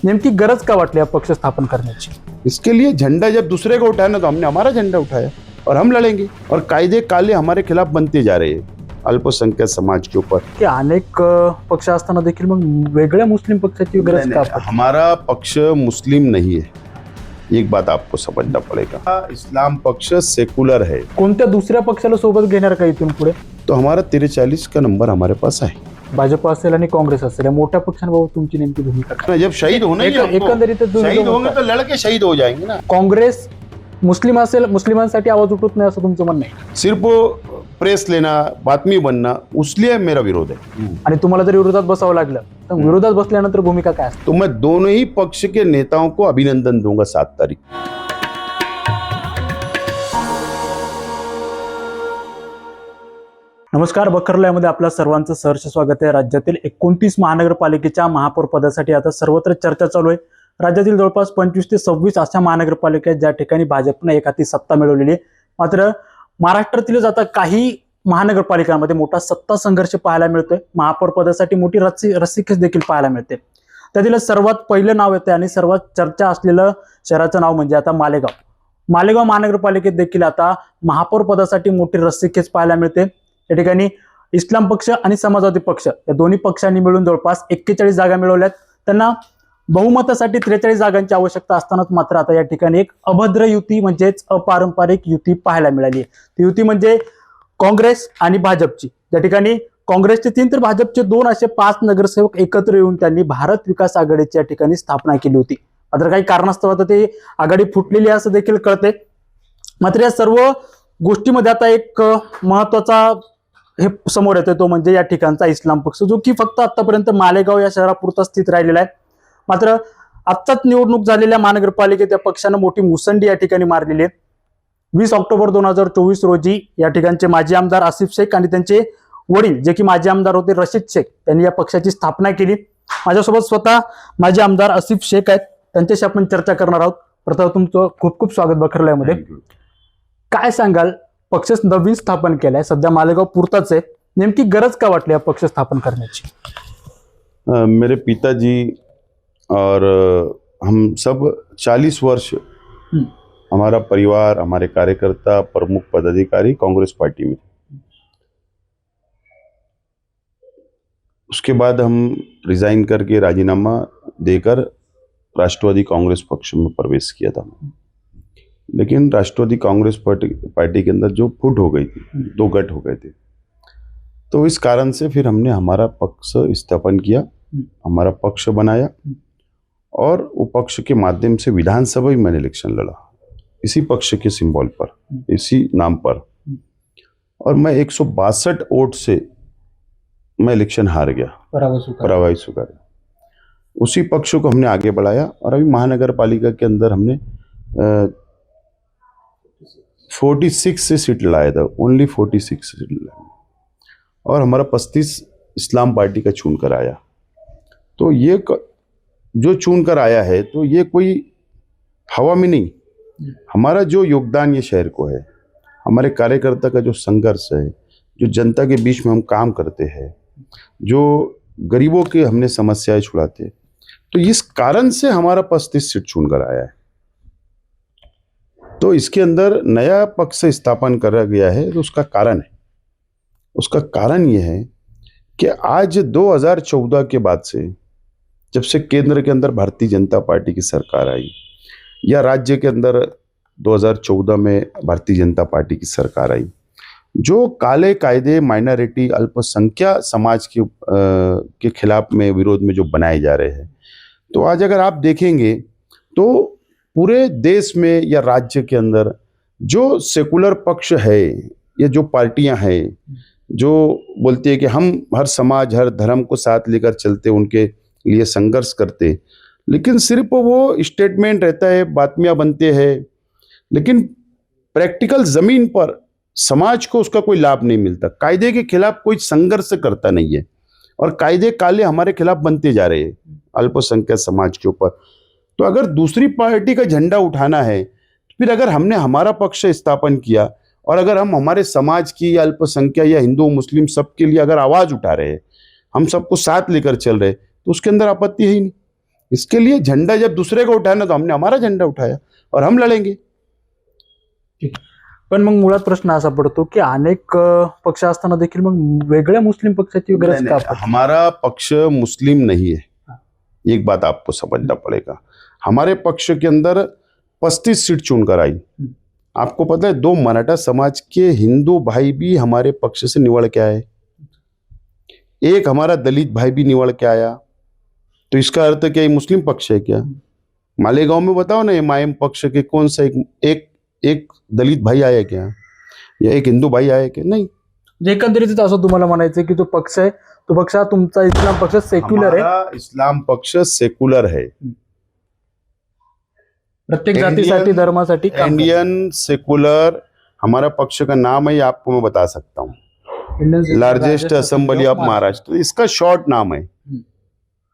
नेमकी गरज का वाटली पक्ष स्थापन करण्याची? इसके लिए झंडा जब दूसरे को उठाया ना, तो हमने हमारा झंडा उठाया और हम लड़ेंगे। और कायदे काले हमारे खिलाफ बनते जा रहे हैं अल्पसंख्यक समाज के ऊपर। की अनेक पक्ष असताना देखील मग वेगळ्या मुस्लिम पक्षाची गरज का? हमारा पक्ष मुस्लिम नहीं है, एक बात आपको समझना पड़ेगा। इस्लाम पक्ष सेकुलर है। कोणत्या दुसऱ्या पक्षाला सोबत घेणार का इथून पुढे? तो हमारा 43 का नंबर हमारे पास है। भाजप असेल आणि काँग्रेस असेल या मोठ्या पक्षांबाबत तुमची नेमकी भूमिका काय? जब शहीद होना ही है हमको, एकंदरीत शहीद होंगे तो लड़के शहीद हो जाएंगे ना। काँग्रेस मुस्लिम असेल, मुस्लिमांसाठी आवाज उठवत नाही असं तुमचं म्हणणं आहे? सिर्फ प्रेस लेना, बातमी बनना, उसलिए मेरा विरोध है। आणि तुम्हाला जर विरोधात बसावं लागलं तर विरोधात बसल्यानंतर भूमिका काय असते? तो मैं दोनों ही पक्ष के नेताओं को अभिनंदन दूंगा 7 तारीख। नमस्कार, बखरलयामध्ये आपल्या सर्वांचं सहर्ष स्वागत आहे। राज्यातील 29 महानगरपालिकेच्या महापौर पदासाठी आता सर्वत्र चर्चा चालू आहे। राज्यातील जवळपास 25 ते 26 अशा महानगरपालिका आहेत ज्या ठिकाणी भाजपने एकाती सत्ता मिळवलेली आहे। मात्र महाराष्ट्रातील आता काही महानगरपालिकांमध्ये मोठा सत्ता संघर्ष पाहायला मिळतोय। महापौर पदासाठी मोठी रस्सीखेच देखील पाहायला मिळते। त्यातील सर्वात पहिलं नाव येते आणि सर्वात चर्चा असलेलं शहराचं नाव म्हणजे आता मालेगाव महानगरपालिकेत देखील आता महापौर पदासाठी मोठी रस्सीखेच पाहायला मिळते। या ठिकाणी इस्लाम पक्ष आणि समाजवादी पक्ष या दोन्ही पक्षांनी मिळून जवळपास 41 जागा मिळवल्यात। त्यांना बहुमतासाठी 43 जागांची आवश्यकता असतानाच मात्र आता या ठिकाणी एक अभद्र युती म्हणजेच अपारंपरिक युती पाहायला मिळाली आहे। ती युती म्हणजे काँग्रेस आणि भाजपची। या ठिकाणी काँग्रेसचे 3 तर भाजपचे 2 असे 5 नगरसेवक एकत्र येऊन त्यांनी भारत विकास आघाडीची या ठिकाणी स्थापना केली होती। मात्र काही कारणास्तव आता ते आघाडी फुटलेली असं देखील कळते। मात्र या सर्व गोष्टीमध्ये आता एक महत्वाचा हे समोर येतोय, तो म्हणजे या ठिकाणचा इस्लाम पक्ष, जो की फक्त आतापर्यंत मालेगाव या शहरापुरता स्थित राहिलेला आहे। मात्र आत्ताच निवडणूक झालेल्या महानगरपालिकेत त्या पक्षानं मोठी मुसंडी या ठिकाणी मारलेली आहे। 20 ऑक्टोबर 2024 रोजी या ठिकाणचे माजी आमदार आसिफ शेख आणि त्यांचे वडील जे की माजी आमदार होते रशीद शेख, त्यांनी या पक्षाची स्थापना केली। माझ्यासोबत स्वतः माजी आमदार आसिफ शेख आहेत, त्यांच्याशी आपण चर्चा करणार आहोत। प्रथम तुमचं खूप खूप स्वागत बखरलयामध्ये। काय सांगाल, पक्ष नवीन स्थापन केलाय, सध्या मालेगाव पुरताच आहे, नेमकी गरज का वाटली पक्ष स्थापन करण्याची? मेरे पिताजी और हम सब 40 वर्ष हमारा परिवार, हमारे कार्यकर्ता, प्रमुख पदाधिकारी कांग्रेस पार्टी में। उसके बाद हम रिजाइन करके राजीनामा देकर राष्ट्रवादी कांग्रेस पक्ष में प्रवेश किया था। लेकिन राष्ट्रवादी कांग्रेस पार्टी के अंदर जो फूट हो गई थी, 2 गठ हो गए थे, तो इस कारण से फिर हमने हमारा पक्ष स्थापन किया, हमारा पक्ष बनाया और वो पक्ष के माध्यम से विधानसभा में मैंने इलेक्शन लड़ा, इसी पक्ष के सिंबल पर, इसी नाम पर। और मैं 162 वोट से मैं इलेक्शन हार गया, पराभव स्वीकार। उसी पक्ष को हमने आगे बढ़ाया और अभी महानगर पालिका के अंदर हमने 46 से सीट लाया था, ओनली 46 सीट लाया, और हमारा 35 इस्लाम पार्टी का चुन कर आया। तो ये जो चुन कर आया है, तो ये कोई हवा में नहीं, हमारा जो योगदान ये शहर को है, हमारे कार्यकर्ता का जो संघर्ष है, जो जनता के बीच में हम काम करते हैं, जो गरीबों की हमने समस्याएं छुड़ाते, तो इस कारण से हमारा 35 सीट चुन कर आया है। तो इसके अंदर नया पक्ष स्थापन करा गया है, तो उसका कारण यह है कि आज 2014 के बाद से, जब से केंद्र के अंदर भारतीय जनता पार्टी की सरकार आई, या राज्य के अंदर 2014 में भारतीय जनता पार्टी की सरकार आई, जो काले कायदे माइनॉरिटी अल्पसंख्यक समाज के खिलाफ में विरोध में जो बनाए जा रहे हैं, तो आज अगर आप देखेंगे तो पूरे देश में या राज्य के अंदर जो सेकुलर पक्ष है, ये जो पार्टियां हैं जो बोलती है कि हम हर समाज, हर धर्म को साथ लेकर चलते, उनके लिए संघर्ष करते, लेकिन सिर्फ वो स्टेटमेंट रहता है, बातमियां बनते हैं, लेकिन प्रैक्टिकल जमीन पर समाज को उसका कोई लाभ नहीं मिलता। कायदे के खिलाफ कोई संघर्ष करता नहीं है और कायदे काले हमारे खिलाफ बनते जा रहे हैं अल्पसंख्यक समाज के ऊपर। तो अगर दूसरी पार्टी का झंडा उठाना है, तो फिर अगर हमने हमारा पक्ष स्थापन किया और अगर हम हमारे समाज की या अल्पसंख्यक या हिंदू मुस्लिम सबके लिए अगर आवाज उठा रहे हैं, हम सबको साथ लेकर चल रहे, तो उसके अंदर आपत्ति है ही नहीं। इसके लिए झंडा जब दूसरे को उठाना तो हमने हमारा झंडा उठाया और हम लढेंगे. पण मग मुळात प्रश्न असा पडतो की अनेक पक्ष असताना देखील मग वेगळ्या मुस्लिम पक्षाची गरज नहीं, का नहीं, पडते? हमारा पक्ष मुस्लिम नहीं है. एक बात आपको समझना पड़ेगा. हमारे पक्ष के अंदर 35 सीट चुनकर आई. आपको पता है 2 मराठा समाज के हिंदू भाई भी हमारे पक्ष से निवड़ के आए, एक हमारा दलित भाई भी निवड़ के आया. तो इसका अर्थ क्या ये मुस्लिम पक्ष है क्या? मालेगांव में बताओ ना, एमआईएम पक्ष के कौन सा एक दलित भाई आया क्या, या एक हिंदू भाई आया क्या? नहीं. जे एकंदरीत असं तुम्हाला म्हणायचं की तो पक्ष आहे, तो पक्ष हा तुमचा इस्लाम पक्ष सेक्युलर आहे, हमारा इस्लाम पक्ष सेकुलर है. प्रत्येक जातीसाठी धर्मासाठी काम करतो. इंडियन सेकुलर हमारा पक्ष का नाम है, ये आपको मैं बता सकता हूँ. Indian largest assembly of Maharashtra, इसका शॉर्ट नाम है.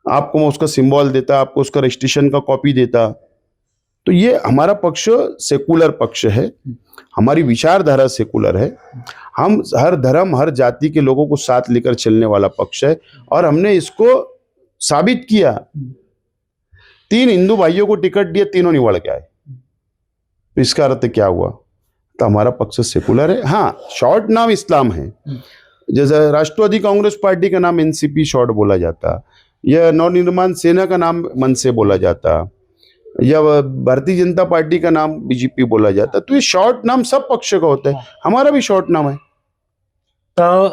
आपको मैं उसका सिंबल देता, आपको उसका रजिस्ट्रेशन का कॉपी देता. तो ये हमारा पक्ष सेकुलर पक्ष है, हमारी विचारधारा सेकुलर है. हम हर धर्म हर जाति के लोगों को साथ लेकर चलने वाला पक्ष है और हमने इसको साबित किया. 3 हिंदू भाइयों को टिकट दिया, तीनों निवड़ के आए. तो इसका अर्थ क्या हुआ? तो हमारा पक्ष सेकुलर है. हाँ, शॉर्ट नाम इस्लाम है. जैसे राष्ट्रवादी कांग्रेस पार्टी का नाम एनसीपी शॉर्ट बोला जाता, या नवनिर्माण सेना का नाम मन से बोला जाता, या भारतीय जनता पार्टी का नाम बीजेपी बोला जाता. तो ये शॉर्ट नाम सब पक्ष का होता है, हमारा भी शॉर्ट नाम है. तर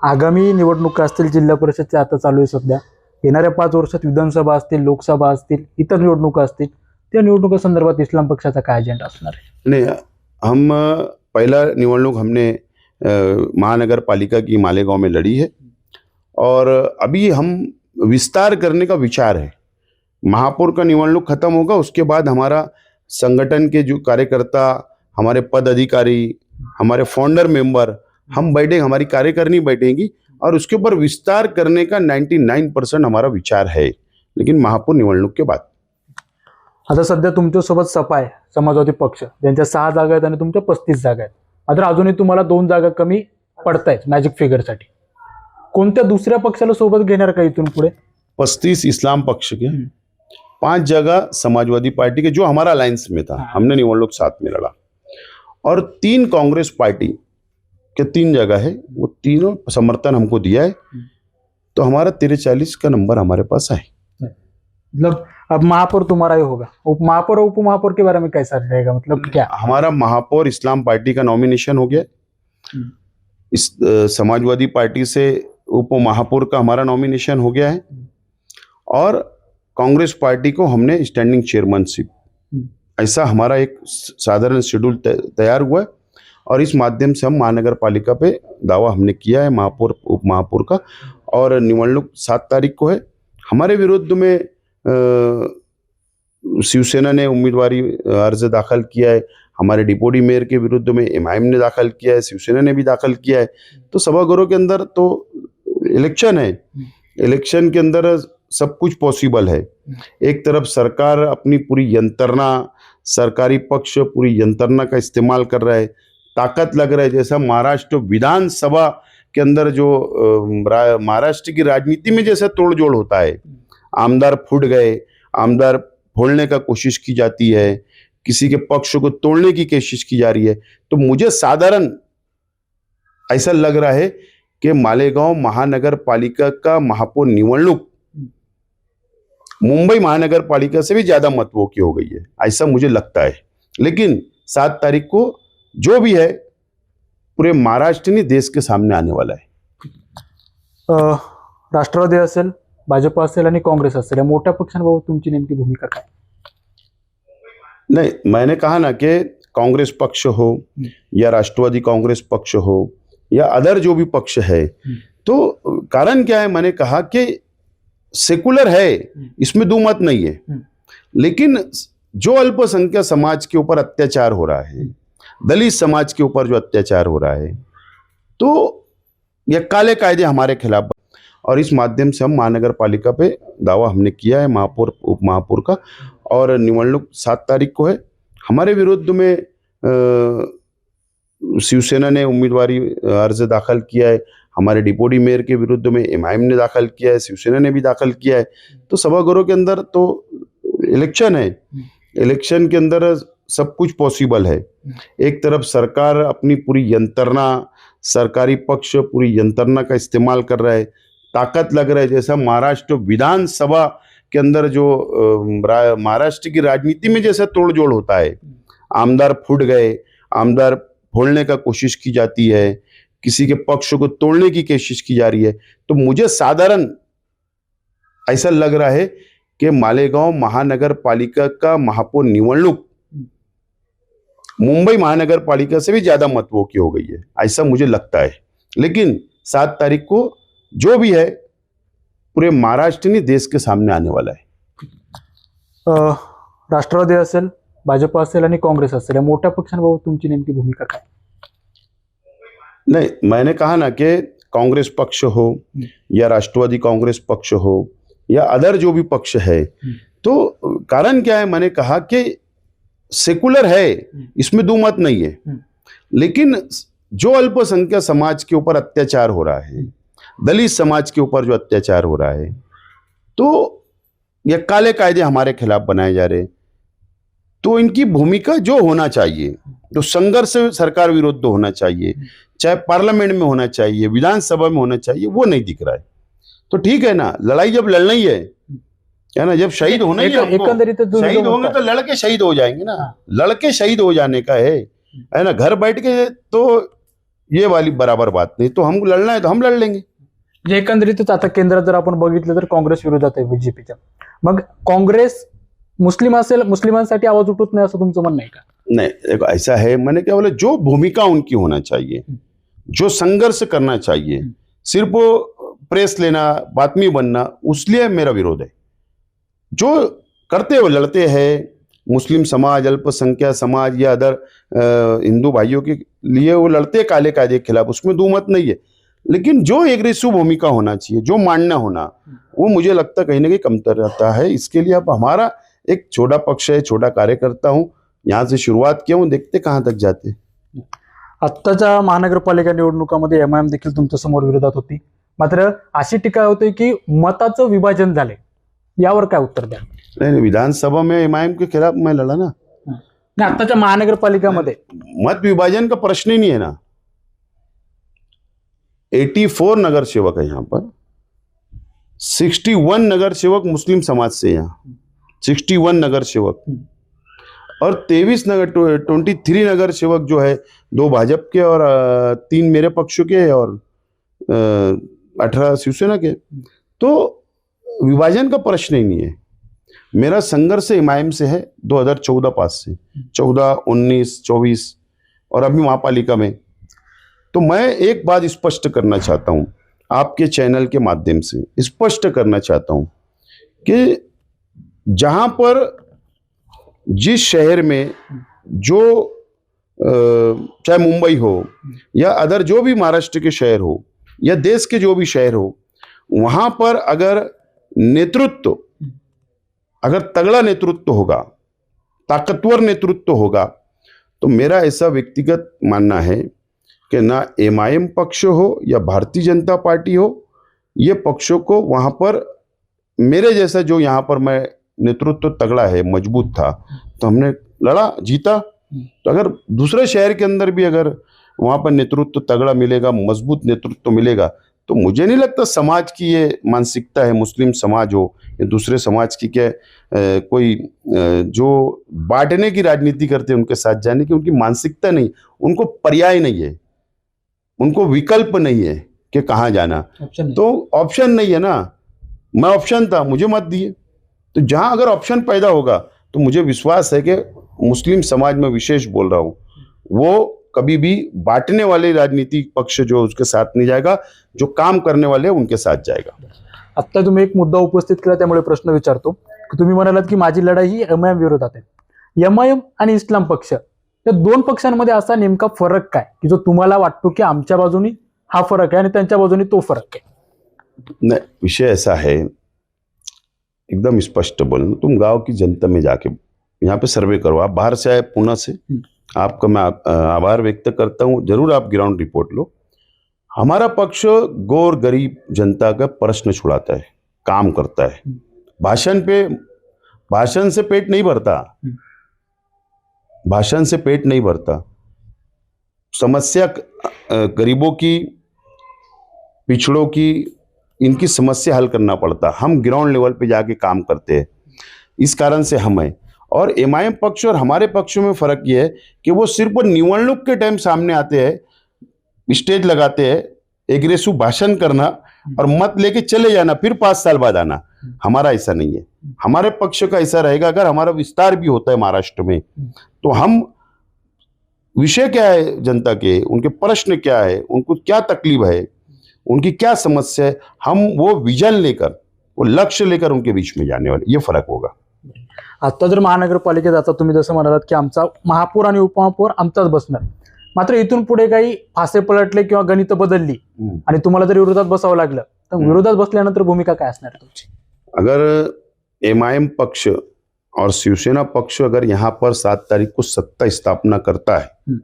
आगामी निवडणुका असतील, जिल्हा परिषदच्या आता चालू आहे सध्या, येणाऱ्या 5 वर्षात विधानसभा असतील, लोकसभा असतील, इतर निवडणुका असतील, त्या निवडणुका संदर्भात इस्लाम पक्षाचा काय अजेंडा असणार आहे? नहीं, हम पहला निवडणूक हमने महानगर पालिका की मालेगांव में लड़ी है और अभी हम विस्तार करने का विचार है. महापौर का निवडणूक खत्म होगा, उसके बाद हमारा संगठन के जो कार्यकर्ता, हमारे पद अधिकारी, हमारे फाउंडर मेंबर, हम बैठे, हमारी कार्यकारिणी बैठेंगी और उसके ऊपर विस्तार करने का 99% हमारा विचार है, लेकिन महापौर निवडणूक के बाद. आता सध्या तुमच्यासोबत सपा आहे, समाजवादी पक्ष, ज्यांच्या 6 जागा आहेत आणि तुमच्या 35 जागा आहेत. मात्र अजूनही तुम्हाला 2 जागा कमी पडतायत मॅजिक फिगरसाठी. कोणत्या दुसऱ्या पक्षाला सोबत घेणार का इथून पुढे? 35 इस्लाम पक्ष के, 5 जगह समाजवादी पार्टी के, जो हमारा अलायंस में था, हमने निवडणूक साथ में लड़ा, और 3 कांग्रेस पार्टी के 3 जगह है, वो तीनों समर्थन हमको दिया है. तो हमारा 43-40 का नंबर हमारे पास है. मतलब अब महापौर तुम्हारा ही होगा, उप महापौर और उप महापौर के बारे में कैसा रहेगा, मतलब क्या? हमारा महापौर इस्लाम पार्टी का नॉमिनेशन हो गया. इस समाजवादी पार्टी से उप महापौर का हमारा नॉमिनेशन हो गया है और कांग्रेस पार्टी को हमने स्टैंडिंग चेयरमैनशिप, ऐसा हमारा एक साधारण शेड्यूल तैयार हुआ है. और इस माध्यम से हम महानगर पालिका पे दावा हमने किया है महापौर उप महापौर का. और निवडणूक 7 तारीख को है. हमारे विरुद्ध में शिवसेना ने उम्मीदवारी अर्ज दाखिल किया है, हमारे डिप्टी मेयर के विरुद्ध में एमआईएम ने दाखिल किया है, शिवसेना ने भी दाखिल किया है. तो सभागृह के अंदर तो इलेक्शन है, इलेक्शन के अंदर सब कुछ पॉसिबल है. एक तरफ सरकार अपनी पूरी यंत्रणा, सरकारी पक्ष पूरी यंत्रणा का इस्तेमाल कर रहा है, ताकत लग रहा है. जैसा महाराष्ट्र विधानसभा के अंदर जो महाराष्ट्र की राजनीति में जैसा तोड़जोड़ होता है, आमदार फूट गए, आमदार फोड़ने का कोशिश की जाती है, किसी के पक्ष को तोड़ने की कोशिश की जा रही है. तो मुझे साधारण ऐसा लग रहा है कि मालेगांव महानगर पालिका का महापौर निवडणूक मुंबई महानगर पालिका से भी ज्यादा मतों की हो गई है, ऐसा मुझे लगता है. लेकिन 7 तारीख को जो भी है पूरे महाराष्ट्र ने देश के सामने आने वाला है. राष्ट्रवादी असेल, भाजप असेल आणि काँग्रेस असेल, या मोठ्या पक्षांबाबत तुमची नेमकी भूमिका काय? नहीं, मैंने कहा ना कि कांग्रेस पक्ष हो या राष्ट्रवादी कांग्रेस पक्ष हो या अदर जो भी पक्ष है, तो कारण क्या है, मैंने कहा कि सेकुलर है, इसमें दो मत नहीं है. लेकिन जो अल्पसंख्यक समाज के ऊपर अत्याचार हो रहा है, दलित समाज के ऊपर जो अत्याचार हो रहा है, तो ये काले कायदे हमारे खिलाफ. और इस माध्यम से हम महानगर पालिका पे दावा हमने किया है महापौर उप महापौर का. और निवडणूक 7 तारीख को है. हमारे विरुद्ध में शिवसेना ने उम्मीदवारी अर्ज दाखिल किया है, हमारे डिप्टी मेयर के विरुद्ध में एमआईएम ने दाखिल किया है, शिवसेना ने भी दाखिल किया है। तो सभागृह के अंदर तो इलेक्शन है, इलेक्शन के अंदर सब कुछ पॉसिबल है। एक तरफ सरकार अपनी पूरी यंत्रणा, सरकारी पक्ष पूरी यंत्रणा का इस्तेमाल कर रहा है, ताकत लग रहा है। जैसा महाराष्ट्र विधानसभा के अंदर जो महाराष्ट्र की राजनीति में जैसा तोड़जोड़ होता है, आमदार फूट गए, आमदार फोड़ने का कोशिश की जाती है, किसी के पक्ष को तोड़ने की कोशिश की जा रही है। तो मुझे साधारण ऐसा लग रहा है कि मालेगांव महानगर पालिका का महापौर निवडणूक मुंबई महानगर पालिका से भी ज्यादा महत्व की हो गई है, ऐसा मुझे लगता है। लेकिन 7 तारीख को जो भी है पूरे महाराष्ट्र नहीं देश के सामने आने वाला है। राष्ट्रवादी असेल, भाजप असेल आणि काँग्रेस असेल, या मोठ्या पक्षांबाबत तुमची नेमकी भूमिका काय? नहीं, मैंने कहा ना कि कांग्रेस पक्ष हो या राष्ट्रवादी कांग्रेस पक्ष हो या अदर जो भी पक्ष है, तो कारण क्या है, मैंने कहा कि सेकुलर है, इसमें दो मत नहीं है। लेकिन जो अल्पसंख्यक समाज के ऊपर अत्याचार हो रहा है, दलित समाज के ऊपर जो अत्याचार हो रहा है, तो ये काले कायदे हमारे खिलाफ बनाए जा रहे हैं, तो इनकी भूमिका जो होना चाहिए, तो संघर्ष सरकार विरुद्ध होना चाहिए, चाहे पार्लियामेंट में होना चाहिए, विधानसभा में होना चाहिए, वो नहीं दिख रहा है। तो ठीक है ना, लड़ाई जब लड़ना ही है ना, जब शहीद होना ही है, एकंदरीत शहीद होंगे तो लड़के शहीद हो जाएंगे ना, लड़के शहीद हो जाने का है ना। घर बैठ के तो ये वाली बराबर बात नहीं, तो हम लड़ना है तो हम लड़ लेंगे। जे एकंदरीतच आता केंद्रात जर आपण बघितलं तर काँग्रेस विरोधात आहे बीजेपीच्या, मग काँग्रेस मुस्लिम असेल, मुस्लिमांसाठी आवाज उठवत नाही असं तुमचं म्हणणं आहे का? नहीं, देखो ऐसा है, मैंने क्या बोला, जो भूमिका उनकी होना चाहिए, जो संघर्ष करना चाहिए, सिर्फ प्रेस लेना, बातमी बनना, उसलिए मेरा विरोध है। जो करते हो लड़ते हैं, मुस्लिम समाज, अल्पसंख्यक समाज या अदर हिंदू भाइयों के लिए वो लड़ते काले कायदे के खिलाफ, उसमें दो मत नहीं है। लेकिन जो एग्रेसिव भूमिका होना चाहिए, जो मानना होना, वो मुझे लगता कहीं ना कहीं कमतर रहता है। इसके लिए अब हमारा एक छोटा पक्ष है, छोटा कार्यकर्ता हूँ, यहाँ से शुरुआत किया हूँ, देखते कहाँ तक जाते। आत्ताच्या महानगरपालिका निवडणुकामध्ये एमआयएम देखील तुमच्या समोर विरोधात होती, मात्र अशी टीका होते की मताचं विभाजन झाले, यावर काय उत्तर द्या? नहीं, विधानसभा में एमआईएम के खिलाफ मैं लड़ा ना। नाही, आत्ताच्या महानगरपालिकामध्ये मत विभाजन का प्रश्न ही नहीं है ना। 84 नगर सेवक है यहाँ पर, 61 नगर सेवक मुस्लिम समाज से, यहाँ 61 नगर सेवक और 23 नगर सेवक जो है, 2 भाजपा के और 3 मेरे पक्ष के और 18 शिवसेना के। तो विभाजन का प्रश्न ही नहीं है। मेरा संघर्ष एमआईएम से है 2014 पास से, 14, 19, 24 और अभी महापालिका में। तो मैं एक बात स्पष्ट करना चाहता हूं, आपके चैनल के माध्यम से स्पष्ट करना चाहता हूं कि जहां पर जिस शहर में जो चाहे मुंबई हो या अदर जो भी महाराष्ट्र के शहर हो या देश के जो भी शहर हो, वहां पर अगर नेतृत्व, अगर तगड़ा नेतृत्व होगा, ताकतवर नेतृत्व होगा, तो मेरा ऐसा व्यक्तिगत मानना है कि ना एमआईएम पक्ष हो या भारतीय जनता पार्टी हो, ये पक्षों को वहां पर मेरे जैसा जो यहाँ पर मैं नेतृत्व तगड़ा है, मजबूत था, तो हमने लड़ा, जीता। तो अगर दूसरे शहर के अंदर भी अगर वहां पर नेतृत्व तगड़ा मिलेगा, मजबूत नेतृत्व मिलेगा, तो मुझे नहीं लगता समाज की ये मानसिकता है, मुस्लिम समाज हो या दूसरे समाज की, क्या कोई जो बांटने की राजनीति करते हैं उनके साथ जाने की उनकी मानसिकता नहीं, उनको पर्याय नहीं है, उनको विकल्प नहीं है कि कहाँ जाना। तो ऑप्शन नहीं है ना, मैं ऑप्शन था, मुझे मत दिए। तो जहां अगर ऑप्शन पैदा होगा तो मुझे विश्वास है कि मुस्लिम समाज में विशेष बोल रहा हूं, वो कभी भी बांटने वाले राजनीतिक पक्ष जो उसके साथ नहीं जाएगा, जो काम करने वाले उनके साथ जाएगा। आता तुम्ही एक मुद्दा उपस्थित केला, त्यामुळे प्रश्न विचारतो की तुम्ही म्हणालात की माझी लढाई ही एमआयएम विरोधात आहे। एमआयएम आणि इस्लाम पक्ष या दोन पक्षांमध्ये असा नेमका फरक काय की जो तुम्हाला वाटतो की आमच्या बाजूनी हा फरक आहे आणि त्यांच्या बाजूनी तो फरक आहे? नहीं, विषय ऐसा है, एकदम स्पष्ट बोलना, तुम गांव की जनता में जाके यहाँ पे सर्वे करो, आप बाहर से आए पुणे से, आपका मैं आभार व्यक्त करता हूँ, जरूर आप ग्राउंड रिपोर्ट लो। हमारा पक्ष गौर गरीब जनता का प्रश्न छुड़ाता है, काम करता है। भाषण से पेट नहीं भरता, भाषण से पेट नहीं भरता। समस्या गरीबों की, पिछड़ों की, इनकी समस्या हल करना पड़ता। हम ग्राउंड लेवल पे जाके काम करते हैं, इस कारण से हम हैं। और एमआईएम पक्ष और हमारे पक्षों में फर्क ये है कि वो सिर्फ निवडणूक के टाइम सामने आते हैं, स्टेज लगाते हैं, एग्रेसिव भाषण करना और मत लेके चले जाना, फिर 5 साल बाद आना। हमारा ऐसा नहीं है। हमारे पक्ष का ऐसा रहेगा, अगर हमारा विस्तार भी होता है महाराष्ट्र में, तो हम विषय क्या है जनता के, उनके प्रश्न क्या है, उनको क्या तकलीफ है, उनकी क्या समस्या है, हम वो विजन लेकर, वो लक्ष्य लेकर उनके बीच में जाने वाले, ये फरक होगा। आता जर महानगरपालिकेत आता तुम्ही जसं म्हणालात की आमचा महापौर आणि उपमहापौर आमचाच बसणार, मात्र इथून पुढे काही फासे पलटले किंवा गणित बदलली आणि तुम्हाला जर विरोधात बसावं लागलं, तर विरोधात बसल्यानंतर भूमिका काय असणार तुमची? अगर एमआईएम पक्ष और शिवसेना पक्ष अगर यहाँ पर 7 तारीख को सत्ता स्थापना करता है,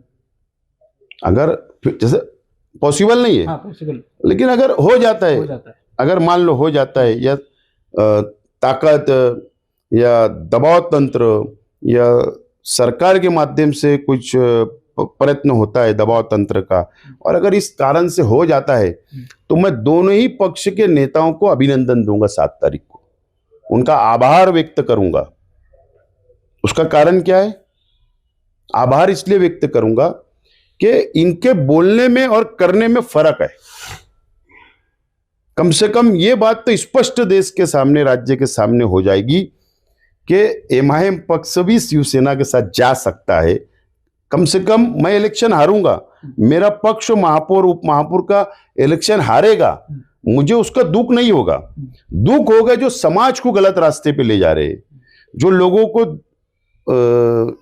अगर जैसे पॉसिबल नहीं है, पॉसिबल, लेकिन अगर हो जाता है, है। अगर मान लो हो जाता है, या ताकत या दबाव तंत्र या सरकार के माध्यम से कुछ प्रयत्न होता है दबाव तंत्र का, और अगर इस कारण से हो जाता है, तो मैं दोनों ही पक्ष के नेताओं को अभिनंदन दूंगा 7 तारीख को, उनका आभार व्यक्त करूंगा। उसका कारण क्या है? आभार इसलिए व्यक्त करूंगा कि इनके बोलने में और करने में फर्क है। कम से कम ये बात तो स्पष्ट देश के सामने, राज्य के सामने हो जाएगी कि एमआईएम पक्ष भी शिवसेना के साथ जा सकता है। कम से कम मैं इलेक्शन हारूंगा, मेरा पक्ष महापौर उप महापौर का इलेक्शन हारेगा, मुझे उसका दुख नहीं होगा। दुख होगा जो समाज को गलत रास्ते पे ले जा रहे हैं, जो लोगों को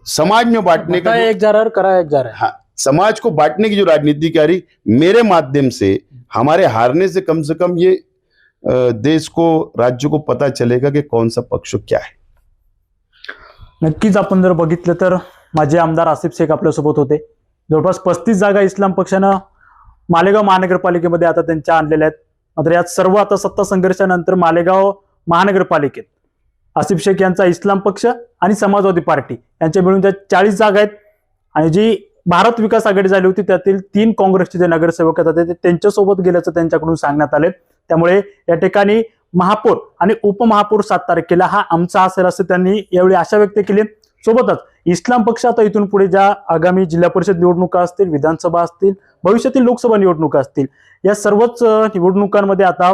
समाज में बांटने का, एक जा रहा है, करा एक जा रहा है। हाँ, समाज को बांटने की जो राजनीति की आ रही, मेरे माध्यम से हमारे हारने से कम ये देश को, राज्य को पता चलेगा कि कौन सा पक्ष क्या है। नक्कीच आपण जर बघितलं तर माजी आमदार आसिफ शेख आपल्यासोबत होते। जवळपास 35 जागा इस्लाम पक्षानं मालेगाव महानगरपालिकेमध्ये आता त्यांच्या आणलेल्या आहेत। मात्र यात सर्व आता सत्ता संघर्षानंतर मालेगाव महानगरपालिकेत आसिफ शेख यांचा इस्लाम पक्ष आणि समाजवादी पार्टी यांच्या मिळून त्या 40 जागा आहेत। आणि जी भारत विकास आघाडी झाली होती त्यातील 3 काँग्रेसचे जे नगरसेवक आहेत ते त्यांच्यासोबत गेल्याचं त्यांच्याकडून सांगण्यात आले। त्यामुळे या ठिकाणी महापौर आणि उपमहापौर 7 तारखेला हा आमचा असेल असं त्यांनी यावेळी आशा व्यक्त केली। सोबतच इस्लाम पक्ष आता इथून पुढे ज्या आगामी जिल्हा परिषद निवडणुका असतील, विधानसभा असतील, भविष्यातील लोकसभा निवडणुका असतील, या सर्वच निवडणुकांमध्ये आता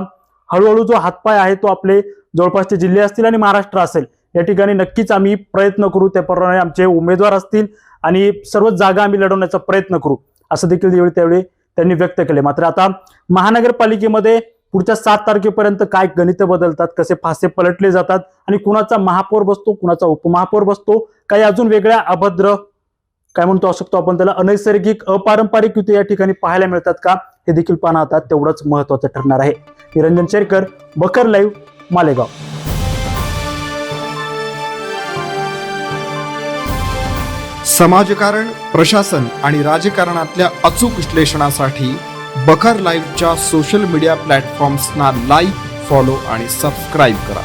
हळूहळू जो हातपाय आहे तो आपले जवळपासचे जिल्हे असतील आणि महाराष्ट्र असेल, या ठिकाणी नक्कीच आम्ही प्रयत्न करू, त्याप्रमाणे आमचे उमेदवार असतील आणि सर्व जागा आम्ही लढवण्याचा प्रयत्न करू असं देखील त्यावेळी त्यांनी व्यक्त केले। मात्र आता महानगरपालिकेमध्ये पुढच्या 7 तारखेपर्यंत काय गणित बदलतात, कसे फासे पलटले जातात आणि कुणाचा महापौर बसतो, कुणाचा उपमहापौर बसतो, काही अजून वेगळ्या अभद्र काय म्हणतो शकतो आपण त्याला, अनैसर्गिक अपारंपरिक युती या ठिकाणी पाहायला मिळतात का, हे देखील पाहणं आता तेवढंच महत्त्वाचं ठरणार आहे। निरंजन शेरकर, बखर लाईव्ह, मालेगाव। समाजकारण, प्रशासन आणि राजकारणातल्या अचूक विश्लेषणासाठी बखर लाईव्हच्या सोशल मीडिया प्लॅटफॉर्म्सना लाईक, फॉलो आणि सबस्क्राईब करा।